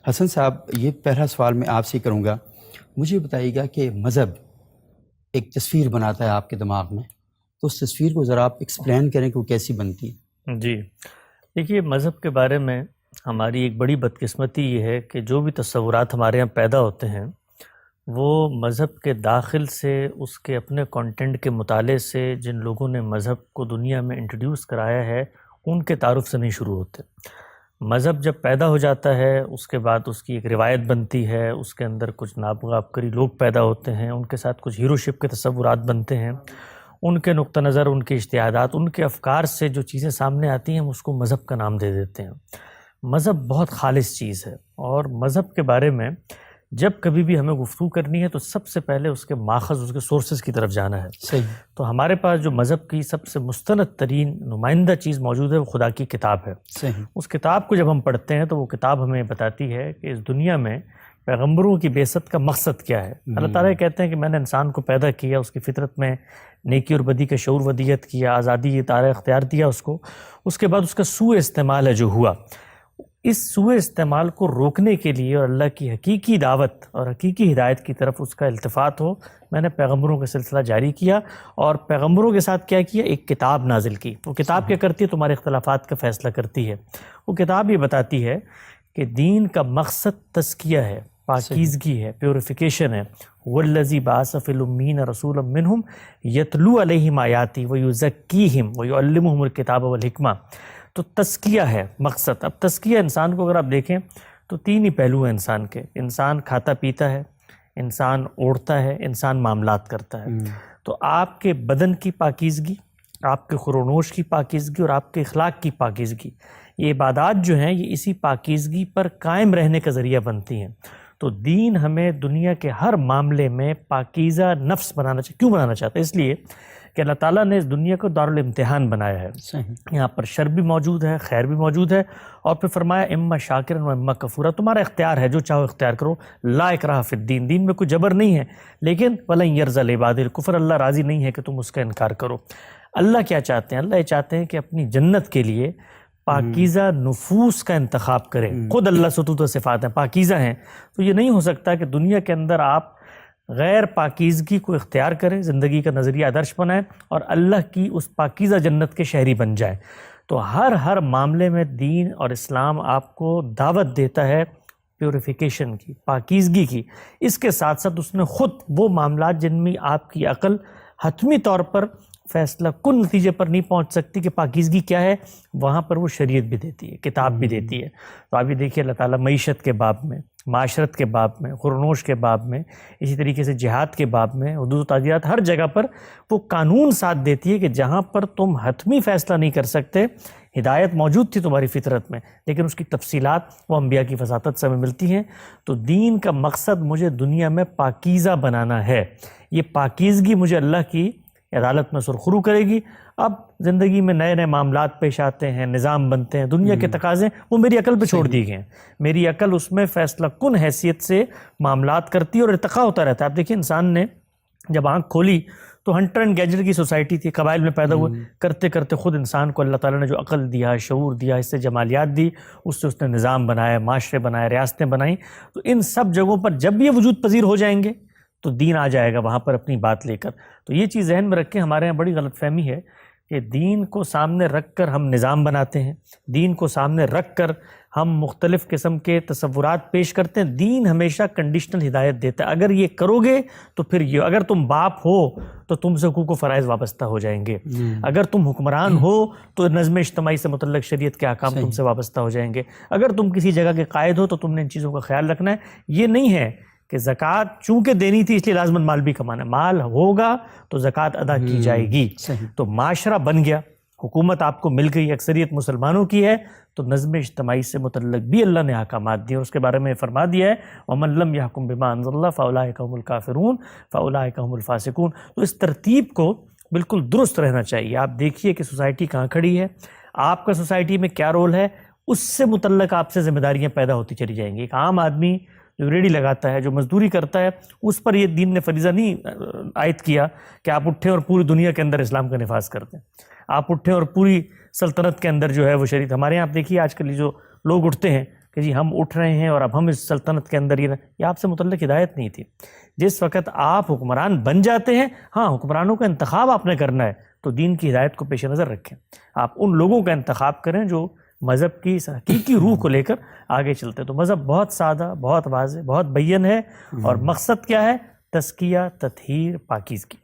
حسن صاحب، یہ پہلا سوال میں آپ سے کروں گا. مجھے بتائیے گا کہ مذہب ایک تصویر بناتا ہے آپ کے دماغ میں، تو اس تصویر کو ذرا آپ ایکسپلین کریں کہ وہ کیسی بنتی ہے. جی دیکھیے، مذہب کے بارے میں ہماری ایک بڑی بدقسمتی یہ ہے کہ جو بھی تصورات ہمارے یہاں پیدا ہوتے ہیں وہ مذہب کے داخل سے، اس کے اپنے کانٹینٹ کے مطالعے سے جن لوگوں نے مذہب کو دنیا میں انٹروڈیوس کرایا ہے ان کے تعارف سے نہیں شروع ہوتے. مذہب جب پیدا ہو جاتا ہے اس کے بعد اس کی ایک روایت بنتی ہے، اس کے اندر کچھ نابغہ لوگ پیدا ہوتے ہیں، ان کے ساتھ کچھ ہیروشپ کے تصورات بنتے ہیں، ان کے نقطہ نظر، ان کے اجتہادات، ان کے افکار سے جو چیزیں سامنے آتی ہیں ہم اس کو مذہب کا نام دے دیتے ہیں. مذہب بہت خالص چیز ہے، اور مذہب کے بارے میں جب کبھی بھی ہمیں گفتگو کرنی ہے تو سب سے پہلے اس کے ماخذ، اس کے سورسز کی طرف جانا ہے. صحیح. تو ہمارے پاس جو مذہب کی سب سے مستند ترین نمائندہ چیز موجود ہے وہ خدا کی کتاب ہے. صحیح. اس کتاب کو جب ہم پڑھتے ہیں تو وہ کتاب ہمیں بتاتی ہے کہ اس دنیا میں پیغمبروں کی بعثت کا مقصد کیا ہے. اللہ تعالیٰ کہتے ہیں کہ میں نے انسان کو پیدا کیا، اس کی فطرت میں نیکی اور بدی کا شعور ودیت کیا، آزادی ادارہ اختیار دیا اس کو. اس کے بعد اس کا سوء استعمال ہے جو ہوا، اس سوء استعمال کو روکنے کے لیے اور اللہ کی حقیقی دعوت اور حقیقی ہدایت کی طرف اس کا التفات ہو، میں نے پیغمبروں کا سلسلہ جاری کیا. اور پیغمبروں کے ساتھ کیا کیا؟ ایک کتاب نازل کی. وہ کتاب کیا کرتی ہے؟ تمہارے اختلافات کا فیصلہ کرتی ہے. وہ کتاب یہ بتاتی ہے کہ دین کا مقصد تزکیہ ہے، پاکیزگی ہے، پیوریفیکیشن ہے. والذی بعث فی الامین رسولا منہم یتلو علیہم آیاتی ویزکیہم ویعلمہم الکتاب والحکمہ. تو تزکیہ ہے مقصد. اب تزکیہ انسان کو اگر آپ دیکھیں تو تین ہی پہلو ہیں انسان کے. انسان کھاتا پیتا ہے، انسان اوڑھتا ہے، انسان معاملات کرتا ہے. تو آپ کے بدن کی پاکیزگی، آپ کے خور و نوش کی پاکیزگی اور آپ کے اخلاق کی پاکیزگی، یہ عبادات جو ہیں یہ اسی پاکیزگی پر قائم رہنے کا ذریعہ بنتی ہیں. تو دین ہمیں دنیا کے ہر معاملے میں پاکیزہ نفس بنانا چاہیے. کیوں بنانا چاہتا ہے؟ اس لیے کہ اللہ تعالیٰ نے اس دنیا کو دارالامتحان بنایا ہے. یہاں پر شر بھی موجود ہے، خیر بھی موجود ہے، اور پھر فرمایا اما شاکرا و اما کفورا. تمہارا اختیار ہے، جو چاہو اختیار کرو. لا اکراہ فی الدین، دین میں کوئی جبر نہیں ہے. لیکن ولن یرضی لعباد الکفر، اللہ راضی نہیں ہے کہ تم اس کا انکار کرو. اللہ کیا چاہتے ہیں؟ اللہ یہ چاہتے ہیں کہ اپنی جنت کے لیے پاکیزہ نفوس کا انتخاب کریں. خود اللہ ستوت و صفات ہیں، پاکیزہ ہیں. تو یہ نہیں ہو سکتا کہ دنیا کے اندر آپ غیر پاکیزگی کو اختیار کریں، زندگی کا نظریہ آدرش بنائیں اور اللہ کی اس پاکیزہ جنت کے شہری بن جائیں. تو ہر معاملے میں دین اور اسلام آپ کو دعوت دیتا ہے پیوریفیکیشن کی، پاکیزگی کی. اس کے ساتھ ساتھ اس نے خود وہ معاملات جن میں آپ کی عقل حتمی طور پر فیصلہ کن نتیجے پر نہیں پہنچ سکتی کہ پاکیزگی کیا ہے، وہاں پر وہ شریعت بھی دیتی ہے، کتاب بھی دیتی ہے. تو آپ یہ دیکھیے اللہ تعالیٰ معیشت کے باب میں، معاشرت کے باب میں، خورنوش کے باب میں، اسی طریقے سے جہاد کے باب میں، حدود و تعزیرات، ہر جگہ پر وہ قانون ساتھ دیتی ہے کہ جہاں پر تم حتمی فیصلہ نہیں کر سکتے، ہدایت موجود تھی تمہاری فطرت میں لیکن اس کی تفصیلات وہ انبیاء کی وساطت سے ہمیں ملتی ہیں. تو دین کا مقصد مجھے دنیا میں پاکیزہ بنانا ہے. یہ پاکیزگی مجھے اللہ کی عدالت میں سرخرو کرے گی. اب زندگی میں نئے نئے معاملات پیش آتے ہیں، نظام بنتے ہیں، دنیا کے تقاضے وہ میری عقل پہ چھوڑ دیے گئے ہیں. میری عقل اس میں فیصلہ کن حیثیت سے معاملات کرتی ہے اور ارتقا ہوتا رہتا ہے. آپ دیکھیں انسان نے جب آنکھ کھولی تو ہنٹر اینڈ گیجر کی سوسائٹی تھی، قبائل میں پیدا ہوئے. کرتے کرتے خود انسان کو اللہ تعالیٰ نے جو عقل دیا، شعور دیا، اس سے جمالیات دی، اس سے اس نے نظام بنایا، معاشرے بنائے، ریاستیں بنائیں. تو ان سب جگہوں پر جب یہ وجود پذیر ہو جائیں گے تو دین آ جائے گا وہاں پر اپنی بات لے کر. تو یہ چیز ذہن میں رکھیں. ہمارے یہاں بڑی غلط فہمی ہے کہ دین کو سامنے رکھ کر ہم نظام بناتے ہیں، دین کو سامنے رکھ کر ہم مختلف قسم کے تصورات پیش کرتے ہیں. دین ہمیشہ کنڈیشنل ہدایت دیتا ہے. اگر یہ کرو گے تو پھر یہ، اگر تم باپ ہو تو تم سے حقوق و فرائض وابستہ ہو جائیں گے. اگر تم حکمران ہو تو نظم اجتماعی سے متعلق شریعت کے احکام تم سے وابستہ ہو جائیں گے. اگر تم کسی جگہ کے قائد ہو تو تم نے ان چیزوں کا خیال رکھنا ہے. یہ نہیں ہے کہ زکوٰۃ چونکہ دینی تھی اس لیے لازماً مال بھی کمانا ہے. مال ہوگا تو زکوٰۃ ادا کی جائے گی. تو معاشرہ بن گیا، حکومت آپ کو مل گئی، اکثریت مسلمانوں کی ہے، تو نظم اجتماعی سے متعلق بھی اللہ نے احکامات دیے اور اس کے بارے میں فرما دیا ہے وَمَن لَّمْ يَحْكُم بِمَا أَنزَلَ اللَّهُ فَأُولَٰئِكَ هُمُ الْكَافِرُونَ فَأُولَٰئِكَ هُمُ الْفَاسِقُونَ. تو اس ترتیب کو بالکل درست رہنا چاہیے. آپ دیکھیے کہ سوسائٹی کہاں کھڑی ہے، آپ کا سوسائٹی میں کیا رول ہے، اس سے متعلق آپ سے ذمہ داریاں پیدا ہوتی چلی جائیں گی. ایک عام آدمی جو ریڑھی لگاتا ہے، جو مزدوری کرتا ہے، اس پر یہ دین نے فریضہ نہیں عائد کیا کہ آپ اٹھیں اور پوری دنیا کے اندر اسلام کا نفاذ کر دیں. آپ اٹھیں اور پوری سلطنت کے اندر جو ہے وہ شریعت. ہمارے یہاں آپ دیکھیے آج کل جو لوگ اٹھتے ہیں کہ جی ہم اٹھ رہے ہیں اور اب ہم اس سلطنت کے اندر یہ آپ سے متعلق ہدایت نہیں تھی. جس وقت آپ حکمران بن جاتے ہیں، ہاں حکمرانوں کا انتخاب آپ نے کرنا ہے تو دین کی ہدایت کو پیش نظر رکھیں. آپ ان لوگوں کا انتخاب کریں جو مذہب کی اس حقیقی روح کو لے کر آگے چلتے ہیں. تو مذہب بہت سادہ، بہت واضح، بہت بین ہے، اور مقصد کیا ہے؟ تزکیہ، تطہیر، پاکیزگی.